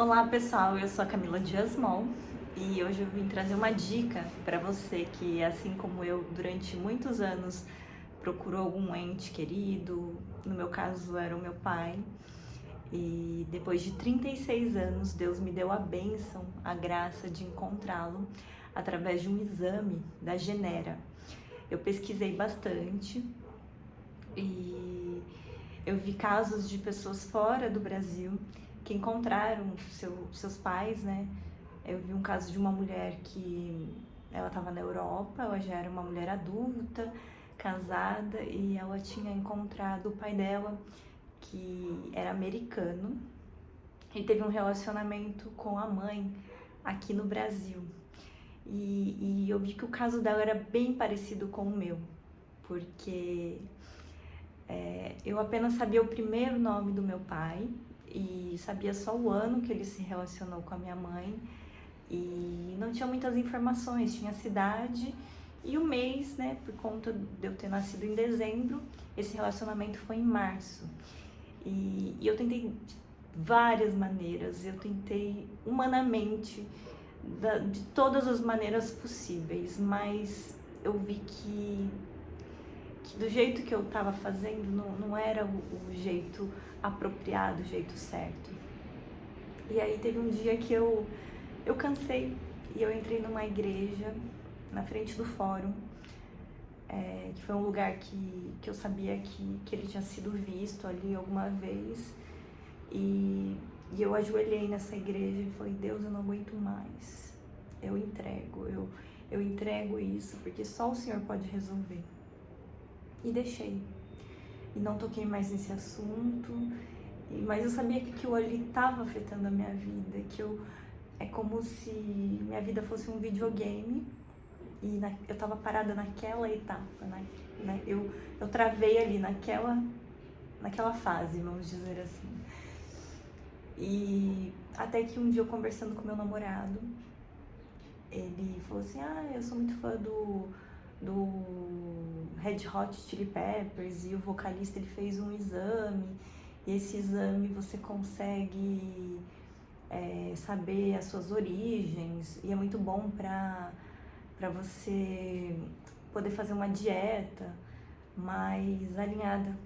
Olá pessoal, eu sou a Camila Diasmol e hoje eu vim trazer uma dica para você que, assim como eu, durante muitos anos procurou algum ente querido, no meu caso era o meu pai, e depois de 36 anos Deus me deu a bênção, a graça de encontrá-lo através de um exame da Genera. Eu pesquisei bastante e eu vi casos de pessoas fora do Brasil que encontraram seus pais, né? Eu vi um caso de uma mulher que ela estava na Europa, ela já era uma mulher adulta, casada, e ela tinha encontrado o pai dela, que era americano, e teve um relacionamento com a mãe aqui no Brasil. E eu vi que o caso dela era bem parecido com o meu, porque eu apenas sabia o primeiro nome do meu pai e sabia só o ano que ele se relacionou com a minha mãe e não tinha muitas informações, tinha a cidade e o mês, né, por conta de eu ter nascido em dezembro, esse relacionamento foi em março. E eu tentei de várias maneiras, eu tentei humanamente, de todas as maneiras possíveis, mas eu vi que do jeito que eu estava fazendo não era o jeito apropriado, o jeito certo. E aí teve um dia que eu cansei e eu entrei numa igreja na frente do fórum, que foi um lugar que eu sabia que ele tinha sido visto ali alguma vez. E eu ajoelhei nessa igreja e falei: Deus, eu não aguento mais. Eu entrego isso, porque só o Senhor pode resolver. E deixei. E não toquei mais nesse assunto. Mas eu sabia que aquilo ali estava afetando a minha vida, é como se minha vida fosse um videogame e eu estava parada naquela etapa, né? Eu travei ali naquela fase, vamos dizer assim. E até que um dia eu conversando com meu namorado, ele falou assim: eu sou muito fã do Red Hot Chili Peppers, e o vocalista ele fez um exame, e esse exame você consegue saber as suas origens, e é muito bom para você poder fazer uma dieta mais alinhada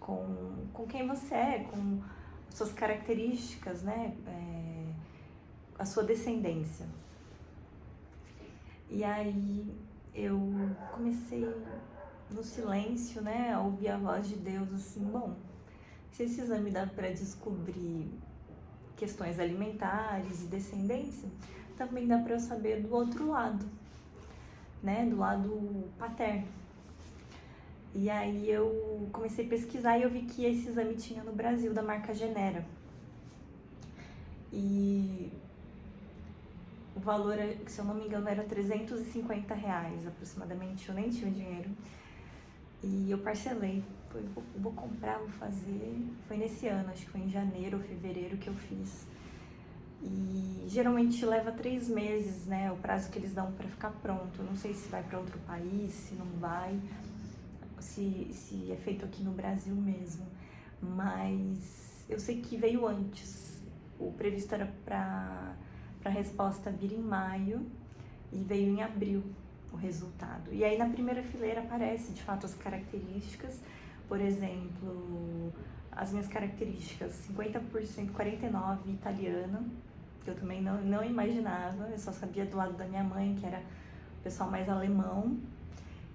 com quem você é, com as suas características, né? A sua descendência. E aí eu comecei no silêncio, né, a ouvir a voz de Deus assim: bom, se esse exame dá para descobrir questões alimentares e descendência, também dá para eu saber do outro lado, né, do lado paterno. E aí eu comecei a pesquisar e eu vi que esse exame tinha no Brasil, da marca Genera. E o valor, se eu não me engano, era R$ 350 aproximadamente. Eu nem tinha dinheiro. E eu parcelei. Falei: vou comprar, vou fazer. Foi nesse ano, acho que foi em janeiro ou fevereiro que eu fiz. E geralmente leva 3 meses, né? O prazo que eles dão para ficar pronto. Eu não sei se vai para outro país, se não vai, se é feito aqui no Brasil mesmo. Mas eu sei que veio antes. O previsto era para a resposta vir em maio e veio em abril o resultado. E aí na primeira fileira aparece de fato as características. Por exemplo, as minhas características: 50%, 49% italiana, que eu também não imaginava. Eu só sabia do lado da minha mãe, que era o pessoal mais alemão.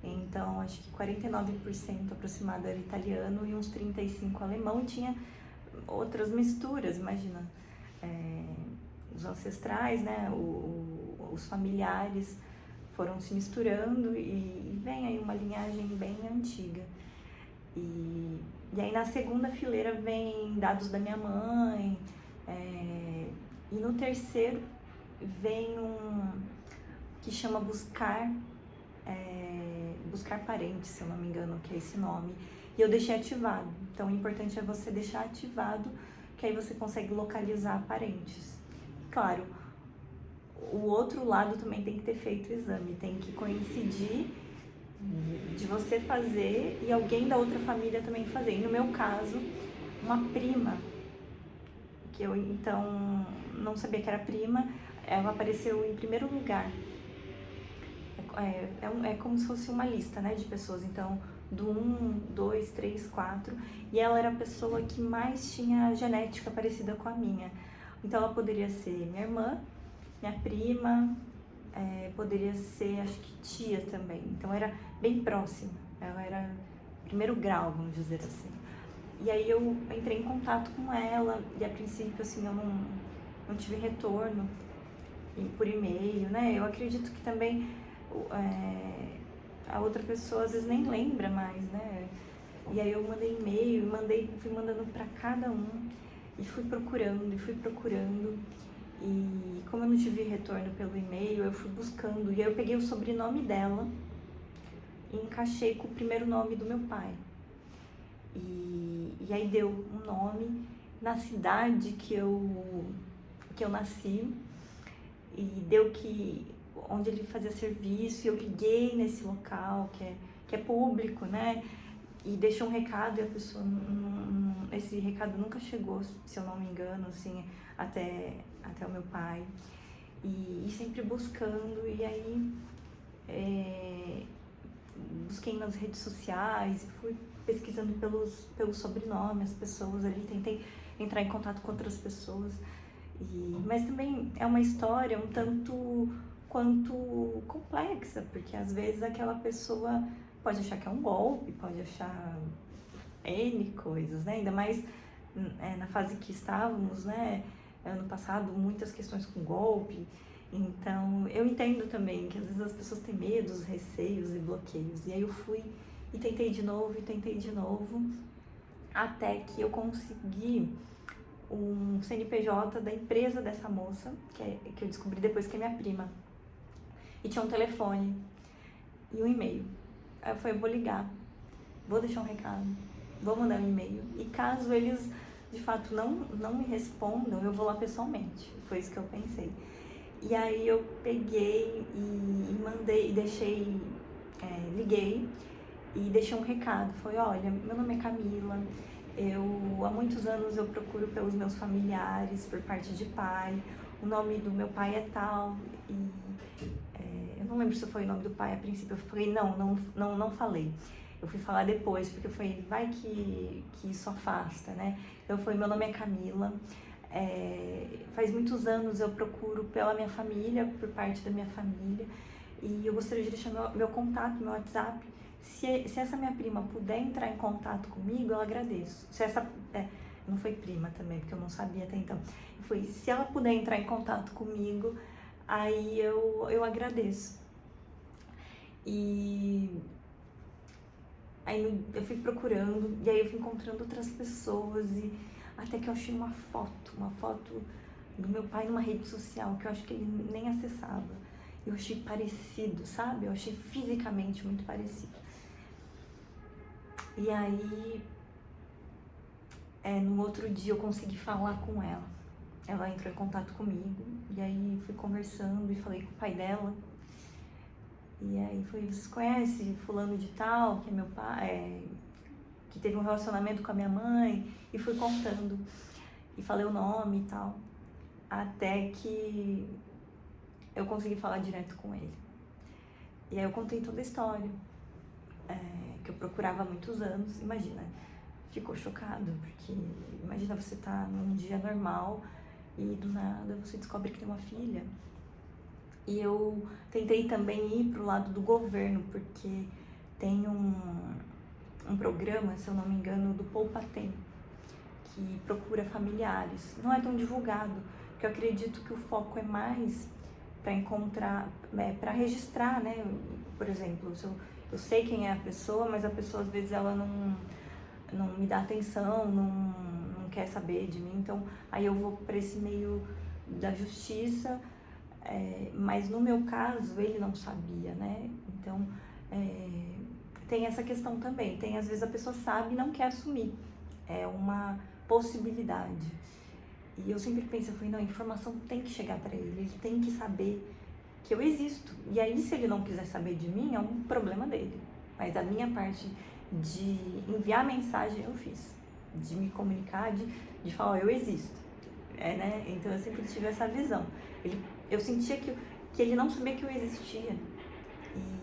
Então acho que 49% aproximado era italiano e uns 35% alemão, e tinha outras misturas, imagina, os ancestrais, né, os familiares foram se misturando e vem aí uma linhagem bem antiga. E aí na segunda fileira vem dados da minha mãe, e no terceiro vem um que chama buscar parentes, se eu não me engano, que é esse nome, e eu deixei ativado. Então o importante é você deixar ativado, que aí você consegue localizar parentes. Claro, o outro lado também tem que ter feito o exame, tem que coincidir de você fazer e alguém da outra família também fazer. E no meu caso, uma prima que eu então não sabia que era prima, ela apareceu em primeiro lugar. É como se fosse uma lista, né, de pessoas, então do 1, 2, 3, 4, e ela era a pessoa que mais tinha genética parecida com a minha. Então ela poderia ser minha irmã, minha prima, poderia ser, acho que tia também. Então era bem próxima, ela era primeiro grau, vamos dizer assim. E aí eu entrei em contato com ela, e a princípio, assim, eu não tive retorno por e-mail, né? Eu acredito que também a outra pessoa às vezes nem lembra mais, né? E aí eu mandei e-mail, fui mandando para cada um, e fui procurando, e como eu não tive retorno pelo e-mail, eu fui buscando, e aí eu peguei o sobrenome dela e encaixei com o primeiro nome do meu pai. E aí deu um nome na cidade que eu nasci, e deu onde ele fazia serviço, e eu liguei nesse local que é público, né? E deixei um recado, e a pessoa, esse recado nunca chegou, se eu não me engano, assim, até o meu pai. E sempre buscando, e aí busquei nas redes sociais, fui pesquisando pelo sobrenome, as pessoas ali, tentei entrar em contato com outras pessoas. Mas também é uma história um tanto quanto complexa, porque às vezes aquela pessoa pode achar que é um golpe, pode achar N coisas, né? Ainda mais na fase que estávamos, né? Ano passado, muitas questões com golpe. Então, eu entendo também que às vezes as pessoas têm medos, receios e bloqueios. E aí eu fui e tentei de novo, até que eu consegui um CNPJ da empresa dessa moça, que eu descobri depois que é minha prima. E tinha um telefone e um e-mail. Aí eu falei, vou ligar, vou deixar um recado, vou mandar um e-mail. E caso eles, de fato, não me respondam, eu vou lá pessoalmente. Foi isso que eu pensei. E aí eu peguei e mandei, liguei e deixei um recado. Foi, olha, meu nome é Camila, há muitos anos eu procuro pelos meus familiares, por parte de pai, o nome do meu pai é tal, e eu não lembro se foi o nome do pai a princípio, eu falei, não falei. Eu fui falar depois, porque eu falei, vai que isso afasta, né? Então foi, meu nome é Camila, faz muitos anos eu procuro pela minha família, por parte da minha família, e eu gostaria de deixar meu contato, meu WhatsApp. Se essa minha prima puder entrar em contato comigo, eu agradeço. Não foi prima também, porque eu não sabia até então. Se ela puder entrar em contato comigo, aí eu agradeço. E aí eu fui procurando, e aí eu fui encontrando outras pessoas, e até que eu achei uma foto do meu pai numa rede social, que eu acho que ele nem acessava. Eu achei parecido, sabe? Eu achei fisicamente muito parecido. E aí, no outro dia eu consegui falar com ela. Ela entrou em contato comigo, e aí fui conversando e falei com o pai dela. E aí vocês conhecem fulano de tal, que é meu pai, que teve um relacionamento com a minha mãe, e fui contando, e falei o nome e tal, até que eu consegui falar direto com ele. E aí eu contei toda a história, que eu procurava há muitos anos. Imagina, ficou chocado, porque imagina você tá num dia normal e do nada você descobre que tem uma filha. E eu tentei também ir pro lado do governo, porque tem um programa, se eu não me engano, do Poupa Tempo, que procura familiares. Não é tão divulgado, porque eu acredito que o foco é mais para encontrar, para registrar, né? Por exemplo, eu sei quem é a pessoa, mas a pessoa às vezes ela não me dá atenção, não quer saber de mim, então aí eu vou para esse meio da justiça, mas no meu caso ele não sabia, né? Então tem essa questão também, tem às vezes a pessoa sabe e não quer assumir, é uma possibilidade. E eu sempre penso, não, a informação tem que chegar para ele tem que saber que eu existo. E aí, se ele não quiser saber de mim, é um problema dele. Mas a minha parte de enviar mensagem eu fiz, de me comunicar, de falar, eu existo. né? Então eu sempre tive essa visão. Eu sentia que ele não sabia que eu existia.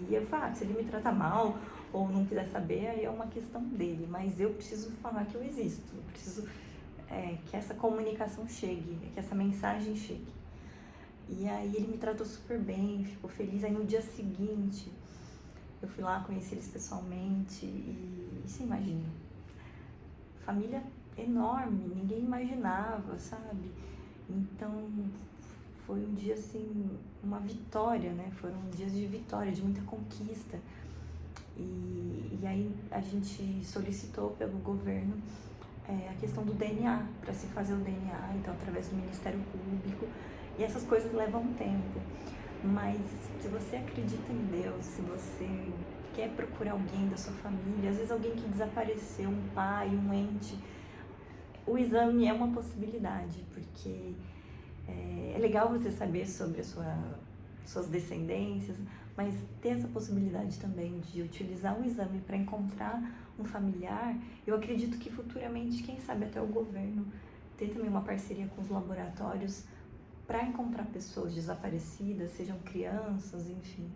E eu falo, se ele me tratar mal ou não quiser saber, aí é uma questão dele. Mas eu preciso falar que eu existo. Eu preciso que essa comunicação chegue, que essa mensagem chegue. E aí ele me tratou super bem, ficou feliz. Aí no dia seguinte, eu fui lá, conheci eles pessoalmente e você imagina, família enorme, ninguém imaginava, sabe? Então foi um dia assim, uma vitória, né? Foram dias de vitória, de muita conquista. E aí a gente solicitou pelo governo a questão do DNA, para se fazer o DNA, então através do Ministério Público. E essas coisas levam um tempo. Mas se você acredita em Deus, se você quer procurar alguém da sua família, às vezes alguém que desapareceu, um pai, um ente, o exame é uma possibilidade, porque é legal você saber sobre suas descendências, mas ter essa possibilidade também de utilizar o exame para encontrar um familiar, eu acredito que futuramente, quem sabe até o governo, ter também uma parceria com os laboratórios para encontrar pessoas desaparecidas, sejam crianças, enfim.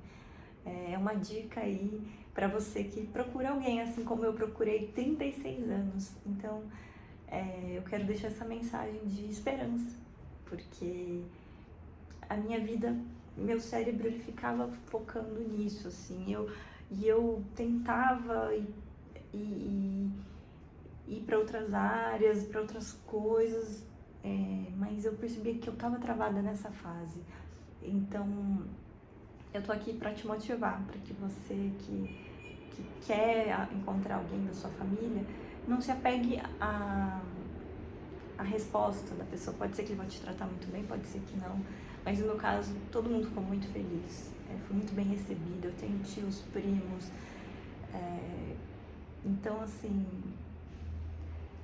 É uma dica aí para você que procura alguém, assim como eu procurei 36 anos. Então, eu quero deixar essa mensagem de esperança, porque a minha vida, meu cérebro, ele ficava focando nisso, assim. Eu tentava ir para outras áreas, para outras coisas, mas eu percebia que eu estava travada nessa fase. Então, eu tô aqui para te motivar, para que você que quer encontrar alguém da sua família, não se apegue a resposta da pessoa. Pode ser que ele vai te tratar muito bem, pode ser que não. Mas no meu caso, todo mundo ficou muito feliz. Fui muito bem recebida. Eu tenho tios, primos. Então, assim,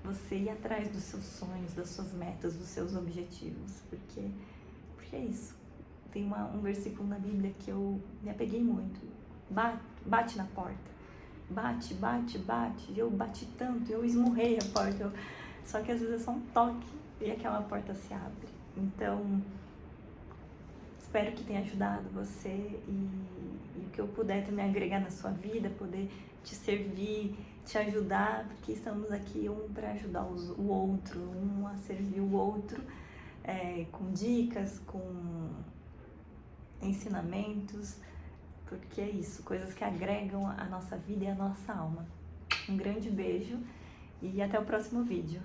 você ir atrás dos seus sonhos, das suas metas, dos seus objetivos. Porque é isso. Tem um versículo na Bíblia que eu me apeguei muito. Bate na porta. Bate, bate, bate. Eu bati tanto, eu esmurrei a porta. Só que às vezes é só um toque e aquela porta se abre. Então, espero que tenha ajudado você e o que eu puder também agregar na sua vida, poder te servir, te ajudar, porque estamos aqui um para ajudar o outro, um a servir o outro, com dicas, com ensinamentos, porque é isso, coisas que agregam a nossa vida e a nossa alma. Um grande beijo e até o próximo vídeo.